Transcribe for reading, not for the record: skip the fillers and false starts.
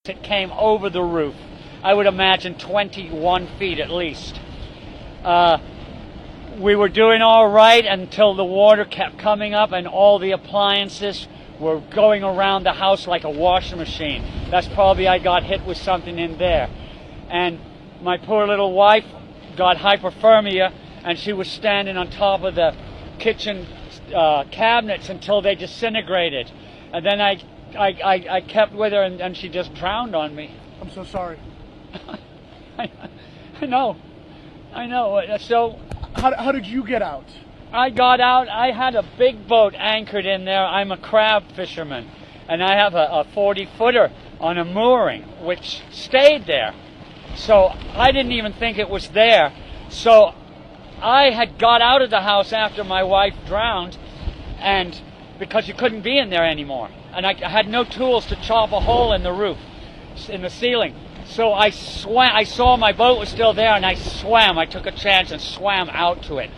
It came over the roof. I would imagine 21 feet at least. We were doing all right until the water kept coming up and all the appliances were going around the house like a washing machine. That's probably I got hit with something in there. And my poor little wife got hypothermia, and she was standing on top of the kitchen cabinets until they disintegrated. And then I kept with her, and she just drowned on me. I'm so sorry. I know. So How did you get out? I got out. I had a big boat anchored in there. I'm a crab fisherman, and I have a 40-footer on a mooring, which stayed there. So I didn't even think it was there. So I had got out of the house after my wife drowned, and because you couldn't be in there anymore. And I had no tools to chop a hole in the roof, in the ceiling. So I swam. I saw my boat was still there, and I swam. I took a chance and swam out to it.